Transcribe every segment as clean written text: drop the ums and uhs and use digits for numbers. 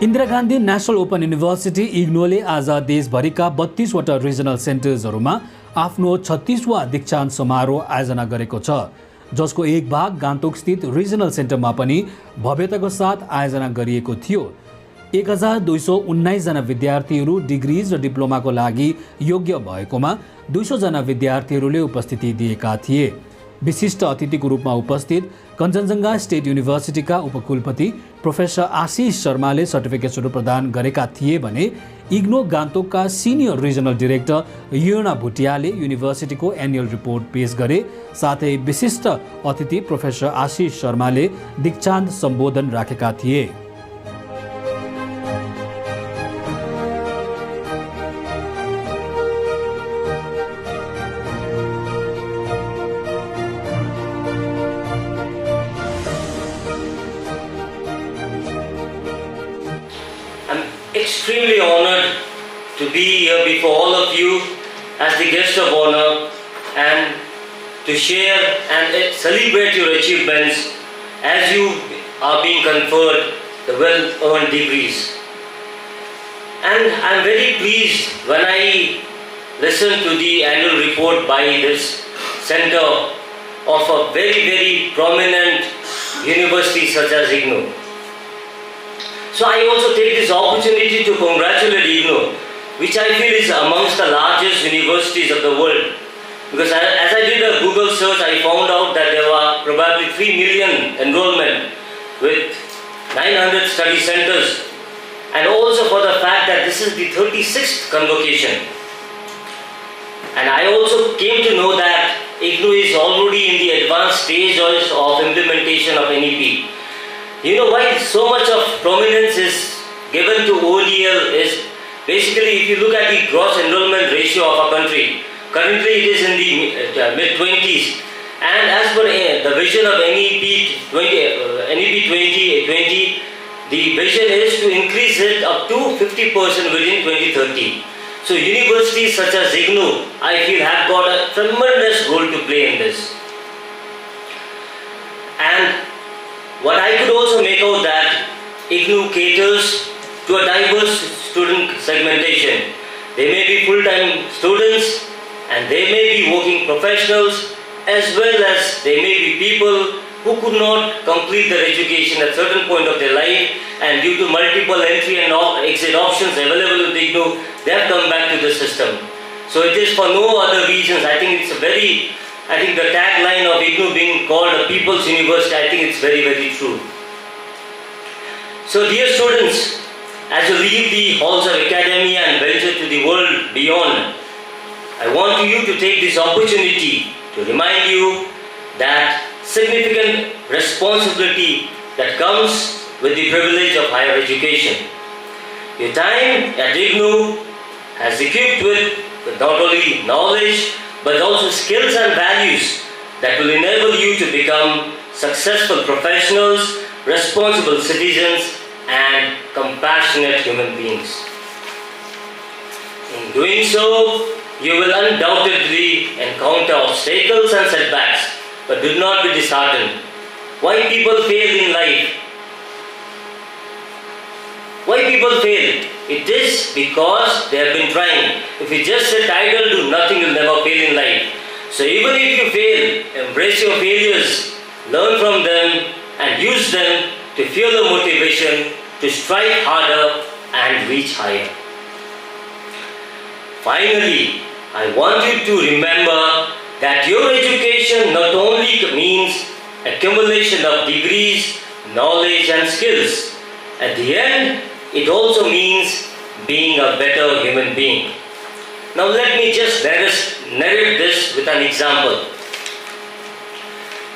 Indira Gandhi national open university इग्नोले आज देशभरिका 32 वटा रिजनल सेन्टर्सहरूमा आफ्नो 36वां दीक्षान्त समारोह आयोजना गरेको छ, जसको एक भाग गान्तोक स्थित रिजनल सेन्टरमा पनि भव्यताको साथ आयोजना गरिएको थियो। 1219 जना विद्यार्थीहरू डिग्रीज र डिप्लोमाको लागि योग्य भएकोमा 200 जना विद्यार्थीहरूले उपस्थिति दिएका थिए। विशिष्ट अतिथिको रूपमा उपस्थित कञ्चनजङ्घा स्टेट युनिभर्सिटीका उपकुलपति प्रोफेसर आसिस शर्माले सर्टिफिकेटहरू प्रदान गरेका थिए भने इग्नो गान्तोकका सिनियर रिजनल डाइरेक्टर योना भुटियाले युनिभर्सिटीको एनुअल रिपोर्ट पेश गरे। साथै विशिष्ट अतिथि प्रोफेसर आसिस शर्माले दीक्षान्त सम्बोधन राखेका थिए। Extremely honored to be here before all of you as the guest of honor and to share and celebrate your achievements as you are being conferred the well-earned degrees. And I am very pleased when I listen to the annual report by this center of a very, very prominent university such as IGNOU. So I also take this opportunity to congratulate IGNOU, which I feel is amongst the largest universities of the world. Because as I did a Google search, I found out that there were probably 3 million enrollment with 900 study centers. And also for the fact that this is the 36th convocation. And I also came to know that IGNOU is already in the advanced stage of implementation of NEP. You know why so much of prominence is given to ODL is basically if you look at the gross enrollment ratio of our country, currently it is in the mid-20s, and as per the vision of NEP 2020, the vision is to increase it up to 50% within 2030. So universities such as IGNOU, I feel, have got a tremendous role to play in this. And what I could also make out that IGNOU caters to a diverse student segmentation. They may be full-time students and they may be working professionals, as well as they may be people who could not complete their education at a certain point of their life, and due to multiple entry and exit options available with IGNOU, they have come back to the system. So it is for no other reasons. I think the tagline of IGNOU being called a people's university, I think it's very, very true. So dear students, as you leave the halls of academia and venture to the world beyond, I want you to take this opportunity to remind you that significant responsibility that comes with the privilege of higher education. Your time at IGNOU has equipped with not only knowledge but also skills and values that will enable you to become successful professionals, responsible citizens, and compassionate human beings. In doing so, you will undoubtedly encounter obstacles and setbacks, but do not be disheartened. Why people fail in life? Why people fail? It is because they have been trying. If you just sit idle, do nothing, you'll never fail in life. So even if you fail, embrace your failures, learn from them, and use them to fuel the motivation to strive harder and reach higher. Finally, I want you to remember that your education not only means accumulation of degrees, knowledge, and skills. At the end, it also means being a better human being. Now let me just narrate this with an example.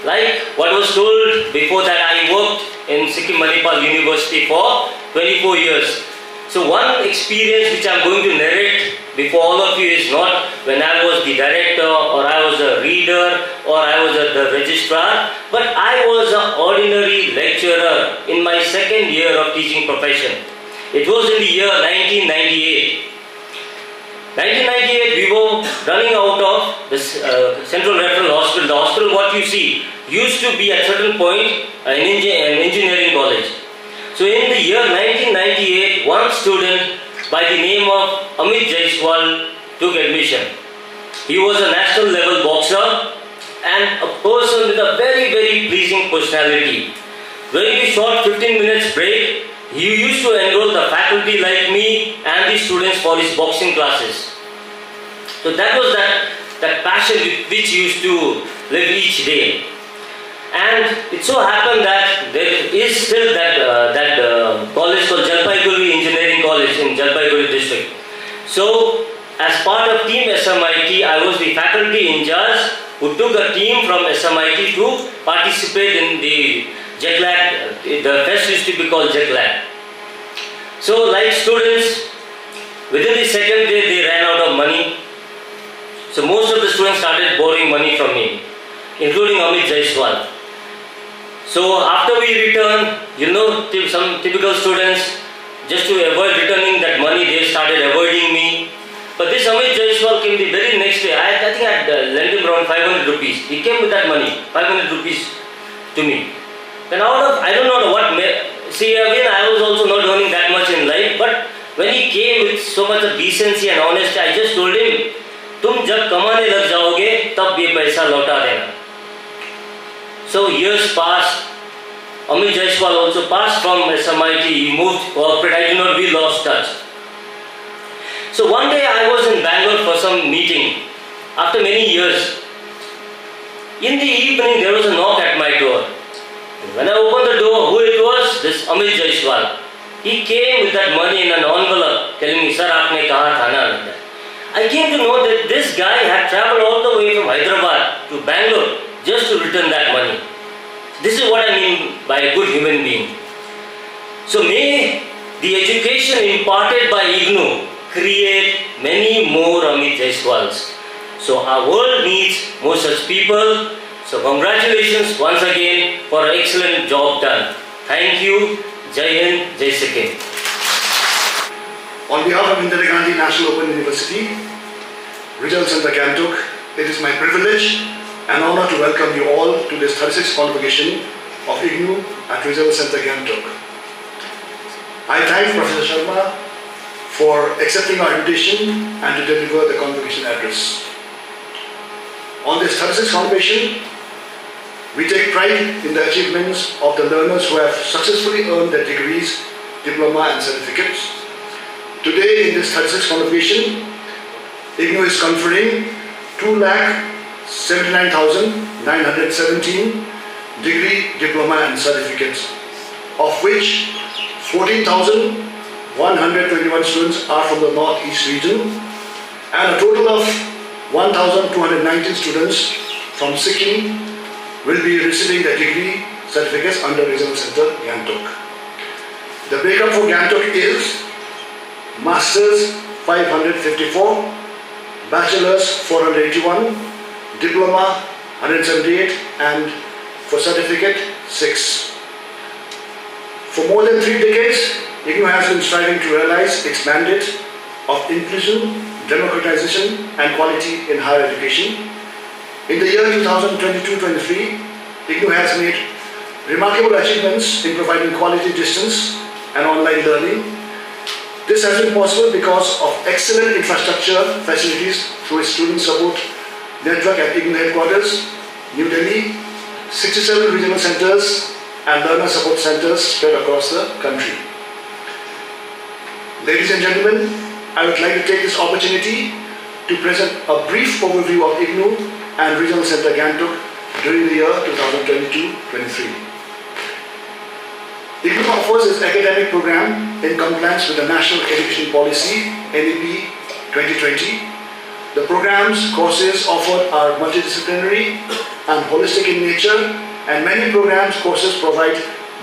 Like what was told before that, I worked in Sikkim University for 24 years. So one experience which I am going to narrate before all of you is not when I was the director or I was a reader or I was the registrar, but I was an ordinary lecturer in my second year of teaching profession. It was in the year 1998. 1998, we were running out of this Central Referral Hospital. The hospital, what you see, used to be at certain point an engineering college. So in the year 1998, one student by the name of Amit Jaiswal took admission. He was a national level boxer and a person with a very, very pleasing personality. During the short 15 minutes break, he used to enroll the faculty like me and the students for his boxing classes. So that was that passion with which he used to live each day. And it so happened that there is still that college called Jalpaiguri Engineering College in Jalpaiguri district. So as part of team SMIT, I was the faculty in charge who took a team from SMIT to participate in the jet lag. The fest used to be called jet lag. So like students, within the second day they ran out of money. So most of the students started borrowing money from me, including Amit Jaiswal. So after we returned, some typical students, just to avoid returning that money, they started avoiding me. But this Amit Jaiswal came the very next day. I think I had lent him around 500 rupees. He came with that money, 500 rupees to me. Then I don't know what, see again I was also not earning that much in life, but when he came with so much of decency and honesty, I just told him, तुम जब कमाने लग जाओगे तब ये पैसा लौटा देना. So years passed. Amit Jaiswal also passed from SMIT. He moved corporate. I do not, we lost touch. So one day I was in Bangalore for some meeting. After many years, in the evening there was a knock at my door. When I opened the door, who it was? This Amit Jaiswal. He came with that money in an envelope, telling me, "Sir, aapne kaha tha na?" Like that. I came to know that this guy had traveled all the way from Hyderabad to Bangalore just to return that money. This is what I mean by a good human being. So may the education imparted by IGNOU create many more Amit Jaiswals. So our world needs more such people. So congratulations once again for an excellent job done. Thank you. Jai Hind, Jai Sikkim. On behalf of Indira Gandhi National Open University, Regional Center Gangtok, it is my privilege and honor to welcome you all to this 36th Convocation of IGNOU at Regional Center Gangtok. I thank Professor Sharma for accepting our invitation and to deliver the Convocation address. On this 36th Convocation, we take pride in the achievements of the learners who have successfully earned their degrees, diploma and certificates. Today in this 36th Convocation, IGNOU is conferring 2,79,917 degree, diploma and certificates, of which 14,121 students are from the Northeast region and a total of 1,219 students from Sikkim will be receiving their degree certificates under Regional Center Gangtok. The breakup for Gangtok is Masters 554, Bachelors 481, Diploma 178 and for certificate 6. For more than 3 decades, IGNOU has been striving to realize its mandate of inclusion, democratization and quality in higher education. In the year 2022-23, IGNOU has made remarkable achievements in providing quality distance and online learning. This has been possible because of excellent infrastructure facilities through its student support network at IGNOU headquarters, New Delhi, 67 regional centers and learner support centers spread across the country. Ladies and gentlemen, I would like to take this opportunity to present a brief overview of IGNOU and Regional Center Gangtok during the year 2022-23. IGNOU offers its academic program in compliance with the National Education Policy NEP 2020. The program's courses offered are multidisciplinary and holistic in nature, and many programs courses provide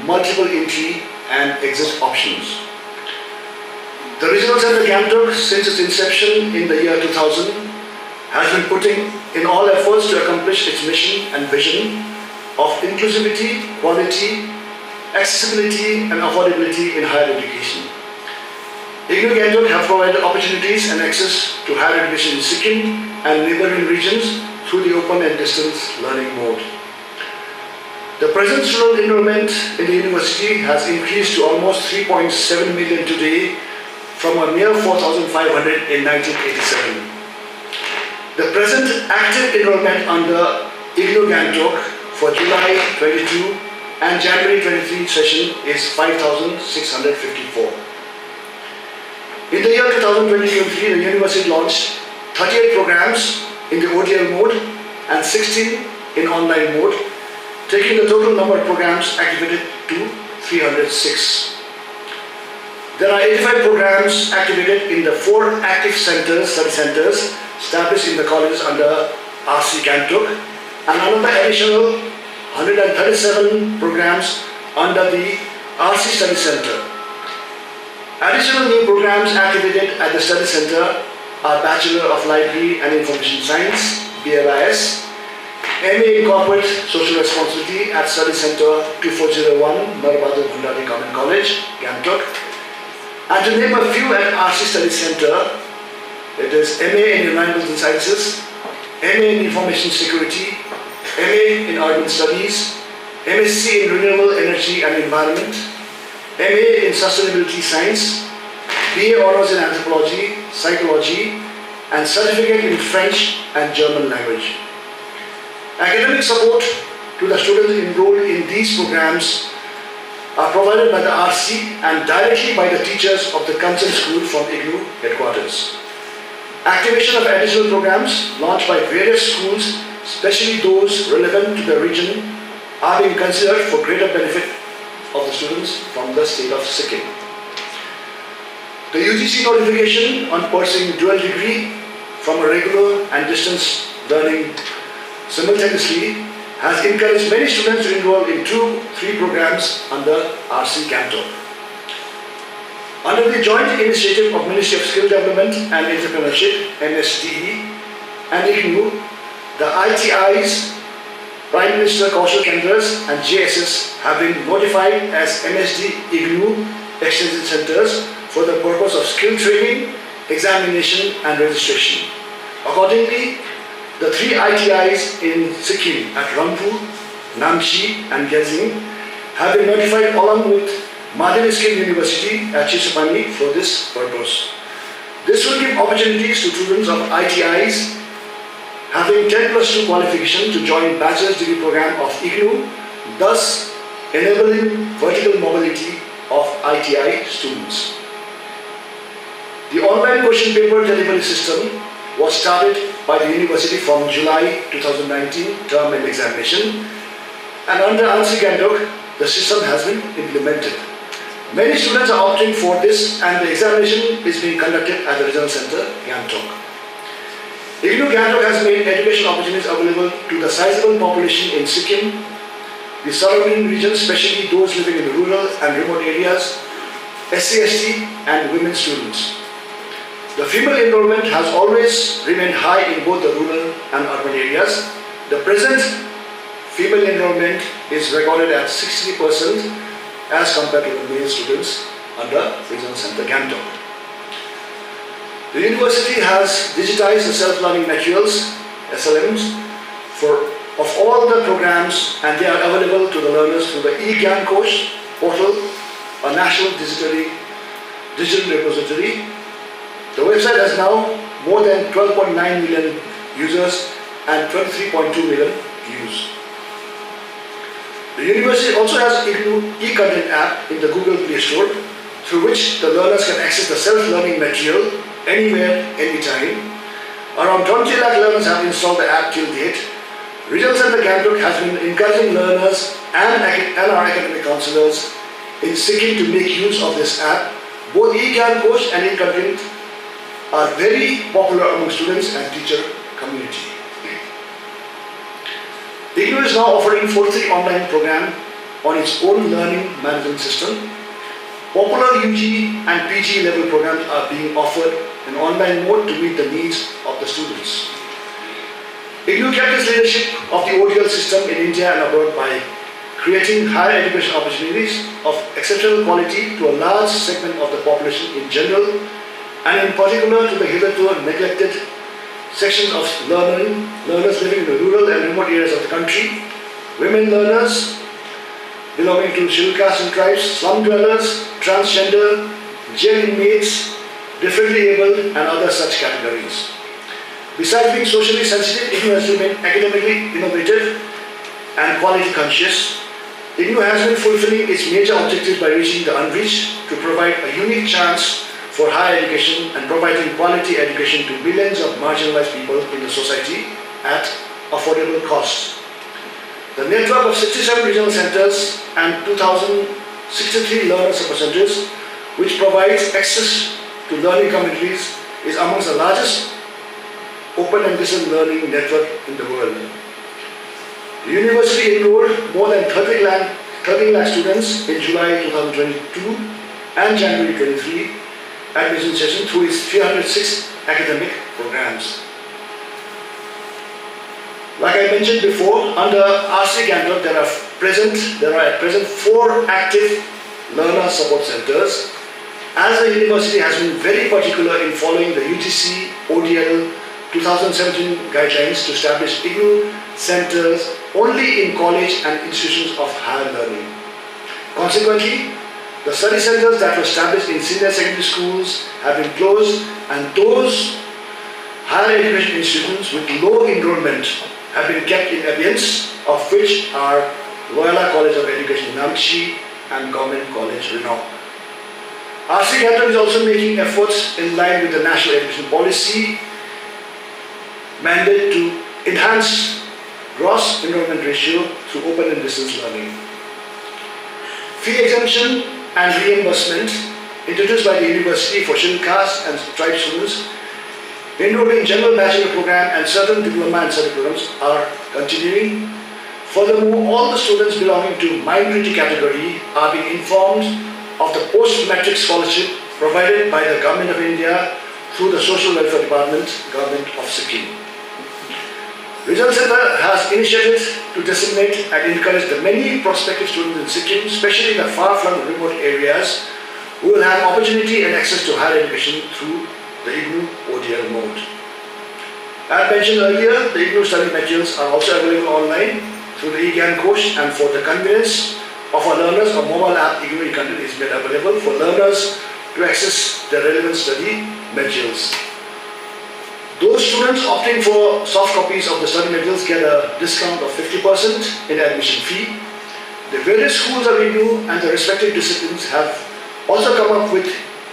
multiple entry and exit options. The Regional Center Gangtok, since its inception in the year 2000, has been putting in all efforts to accomplish its mission and vision of inclusivity, quality, accessibility and affordability in higher education. IGNOU Gangtok have provided opportunities and access to higher education in Sikkim and neighboring regions through the open and distance learning mode. The present student enrollment in the university has increased to almost 3.7 million today from a mere 4,500 in 1987. The present active enrollment under IGNOU Gangtok for July 22 and January 23 session is 5,654. In the year 2023, the university launched 38 programs in the ODL mode and 16 in online mode, taking the total number of programs activated to 306. There are 85 programs activated in the 4 active study centers established in the colleges under RC Gangtok, and another additional 137 programs under the RC Study Center. Additional new programs activated at the Study Center are Bachelor of Library and Information Science, BLIS, MA in Corporate Social Responsibility at Study Center 2401, Narabadu Bhandari Government College, Gangtok. And to name a few at RC Study Center, it is MA in Environmental Sciences, MA in Information Security, MA in Urban Studies, MSc in Renewable Energy and Environment, MA in Sustainability Science, BA Honours in Anthropology, Psychology, and Certificate in French and German Language. Academic support to the students enrolled in these programs are provided by the RC and directly by the teachers of the Kanchenjunga school from IGNOU headquarters. Activation of additional programs launched by various schools, especially those relevant to the region, are being considered for greater benefit of the students from the state of Sikkim. The UGC notification on pursuing dual degree from a regular and distance learning simultaneously has encouraged many students to enroll in 2-3 programs under RC Gangtok. Under the joint initiative of Ministry of Skill Development and Entrepreneurship, MSDE, and IGNOU, the ITIs, Prime Minister Kaushal Kendras and JSS have been notified as MSD IGNOU Extension Centers for the purpose of skill training, examination and registration. Accordingly, the 3 ITIs in Sikkim at Rampur, Namchi and Gazing have been notified along with Madhya Skill University at Chisapani for this purpose. This will give opportunities to students of ITIs having 10+2 qualification to join bachelor's degree program of IGNOU, thus enabling vertical mobility of ITI students. The online question paper delivery system was started by the university from July 2019 term and examination, and under RC Gangtok, the system has been implemented. Many students are opting for this and the examination is being conducted at the Regional Center, Gangtok. IGNOU Gangtok has made education opportunities available to the sizable population in Sikkim, the surrounding regions, especially those living in rural and remote areas, SC/ST and women students. The female enrollment has always remained high in both the rural and urban areas. The present female enrollment is recorded at 60% as compared to the male students under Regional Center Gangtok. The university has digitized the self-learning materials, SLMs, of all the programs, and they are available to the learners through the e-Gyankosh portal, a national digital repository. The website has now more than 12.9 million users and 23.2 million views. The university also has IGNOU e-content app in the Google Play Store, through which the learners can access the self-learning material anywhere, anytime. Around 20 lakh learners have installed the app till date. Regional Center Gangtok has been encouraging learners and our academic counselors in Sikkim to make use of this app. Both e-Gyankosh and e-content are very popular among students and teacher community. IGNOU is now offering 4-3 online program on its own learning management system. Popular UG and PG level programs are being offered in online mode to meet the needs of the students. IGNOU kept its leadership of the ODL system in India and abroad by creating higher education opportunities of exceptional quality to a large segment of the population in general, and in particular to the hitherto neglected sections of learners living in the rural and remote areas of the country, women learners, belonging to scheduled castes and tribes, slum dwellers, transgender, jail inmates, differently abled and other such categories. Besides being socially sensitive, IGNOU has remained academically innovative and quality conscious. IGNOU has been fulfilling its major objectives by reaching the unreached to provide a unique chance for higher education and providing quality education to millions of marginalized people in the society at affordable costs. The network of 67 regional centers and 2,063 learner support centers, which provides access to learning communities, is amongst the largest open and distance learning network in the world. The university enrolled more than 13 lakh students in July 2022 and January 23 admission session through its 306 academic programs. Like I mentioned before, under RC Gangtok there are at present 4 active learner support centers, as the university has been very particular in following the UGC ODL 2017 guidelines to establish IGNOU centers only in college and institutions of higher learning. Consequently, the study centers that were established in senior secondary schools have been closed, and those higher education institutions with low enrollment have been kept in abeyance, of which are Loyola College of Education Namchi and Government College Renault. RC Gangtok is also making efforts in line with the National Education Policy mandate to enhance gross enrollment ratio through open and distance learning. Fee exemption and reimbursement introduced by the university for scheduled caste and tribe students enrolled in general bachelor program and certain diploma and certificate programs are continuing. Furthermore, all the students belonging to minority category are being informed of the post-matric scholarship provided by the Government of India through the Social Welfare Department, Government of Sikkim. Regional Center has initiated to disseminate and encourage the many prospective students in Sikkim, especially in the far-flung remote areas, who will have opportunity and access to higher education through the IGNOU ODL mode. As mentioned earlier, the IGNOU study materials are also available online through the eGyan course, and for the convenience of our learners, a mobile app IGNOU content is made available for learners to access the relevant study materials. Those students opting for soft copies of the study materials get a discount of 50% in admission fee. The various schools of IGNOU and the respective disciplines have also come up with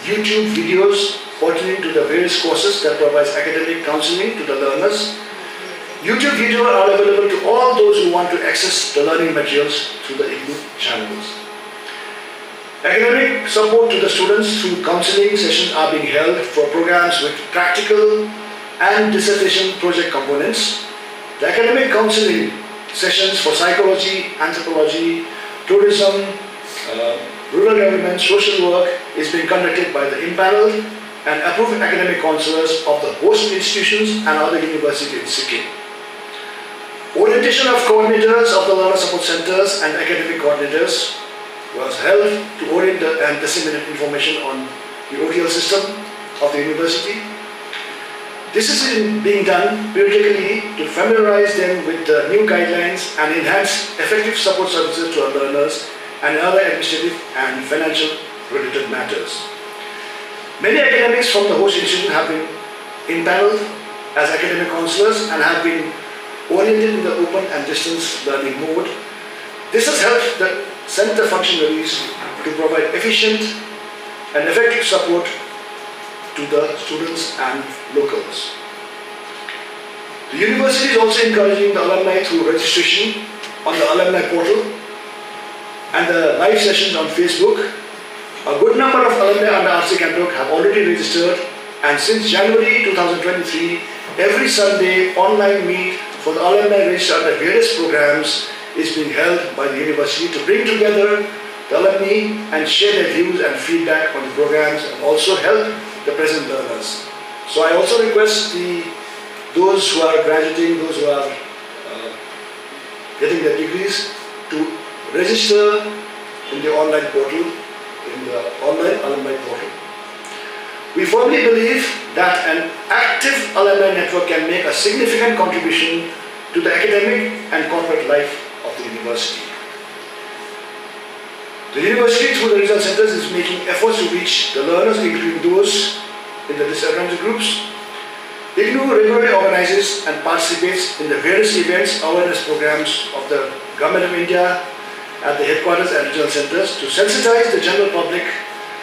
YouTube videos pertaining to the various courses that provides academic counseling to the learners. YouTube videos are available to all those who want to access the learning materials through the IGNOU channels. Academic support to the students through counseling sessions are being held for programs with practical and dissertation project components. The academic counseling sessions for psychology, anthropology, tourism, rural development, social work is being conducted by the impaneled and approved academic counselors of the host institutions and other universities in Sikkim. Orientation of coordinators of the learner support centers and academic coordinators was held to orient and disseminate information on the ODL system of the university. This is being done periodically to familiarize them with the new guidelines and enhance effective support services to our learners and other administrative and financial related matters. Many academics from the host institution have been impaneled as academic counselors and have been oriented in the open and distance learning mode. This has helped the center functionaries to provide efficient and effective support to the students and locals. The university is also encouraging the alumni through registration on the alumni portal and the live sessions on Facebook. A good number of alumni under RC Gangtok have already registered, and since January 2023, every Sunday online meet for the alumni registered under various programs is being held by the university to bring together the alumni and share their views and feedback on the programs and also help the present learners. So I also request those who are graduating, those who are getting their degrees, to register in the online portal, in the online alumni portal. We firmly believe that an active alumni network can make a significant contribution to the academic and corporate life of the university. The university, through the regional centers, is making efforts to reach the learners, including those in the disadvantaged groups. IGNOU regularly organizes and participates in the various events, awareness programs of the Government of India at the headquarters and regional centers to sensitize the general public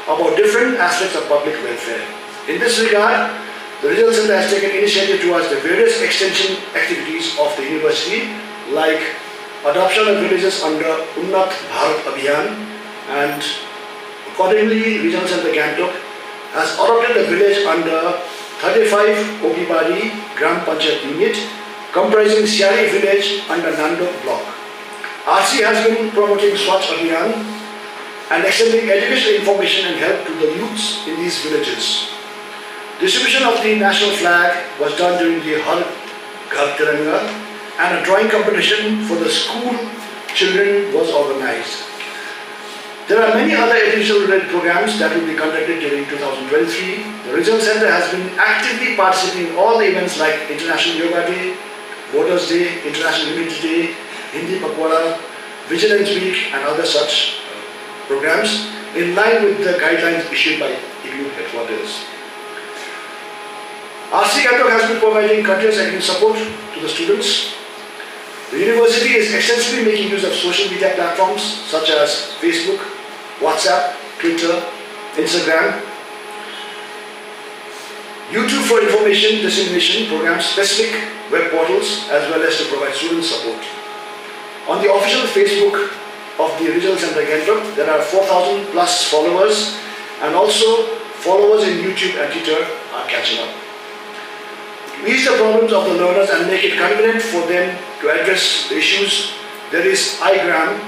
about different aspects of public welfare. In this regard, the regional center has taken initiative towards the various extension activities of the university, like adoption of villages under Unnat Bharat Abhiyan, and accordingly, Regional Center Gangtok has adopted a village under 35 Kokibari Gram Panchayat unit, comprising Siari village under Nandok block. RC has been promoting Swachh Abhiyan and extending educational information and help to the youths in these villages. Distribution of the national flag was done during the Har Ghar Tiranga, and a drawing competition for the school children was organized. There are many other educational-related programs that will be conducted during 2023. The Regional Center has been actively participating in all the events like International Yoga Day, Voters Day, International Unity Day, Hindi Pakwara, Vigilance Week, and other such programs in line with the guidelines issued by IGNOU headquarters. RC Gangtok has been providing continuous academic support to the students. The university is extensively making use of social media platforms such as Facebook, WhatsApp, Twitter, Instagram, YouTube for information dissemination programs, specific web portals, as well as to provide student support. On the official Facebook of the Regional Center Gangtok, there are 4,000 plus followers, and also followers in YouTube and Twitter are catching up. To ease the problems of the learners and make it convenient for them to address the issues, there is iGram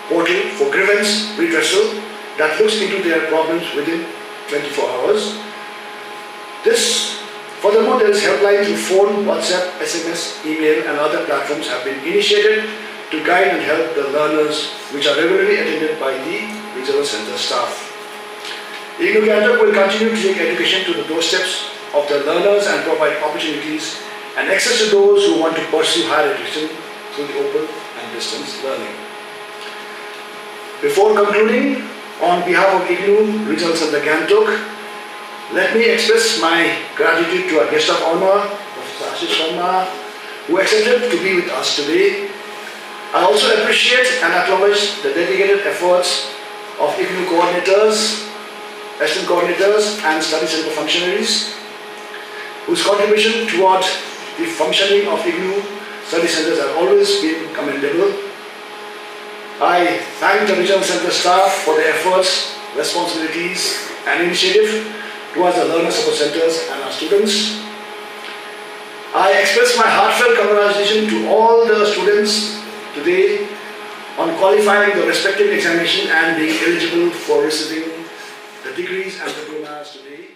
portal for grievance redressal that looks into their problems within 24 hours. Furthermore, there is helpline through phone, WhatsApp, SMS, email, and other platforms have been initiated to guide and help the learners, which are regularly attended by the regional center staff. IGNOU Gangtok will continue to take education to the doorsteps of the learners and provide opportunities and access to those who want to pursue higher education through the open and distance learning. Before concluding, on behalf of IGNOU Regional Center Gangtok, let me express my gratitude to our guest of honor, Prof. Asis Sharma, who accepted to be with us today. I also appreciate and acknowledge the dedicated efforts of IGNOU coordinators, assistant coordinators, and study center functionaries, whose contribution toward the functioning of IGNOU study centers have always been commendable. I thank the Regional Center staff for their efforts, responsibilities, and initiative towards the learner support centers and our students. I express my heartfelt congratulations to all the students today on qualifying the respective examination and being eligible for receiving the degrees and diplomas today.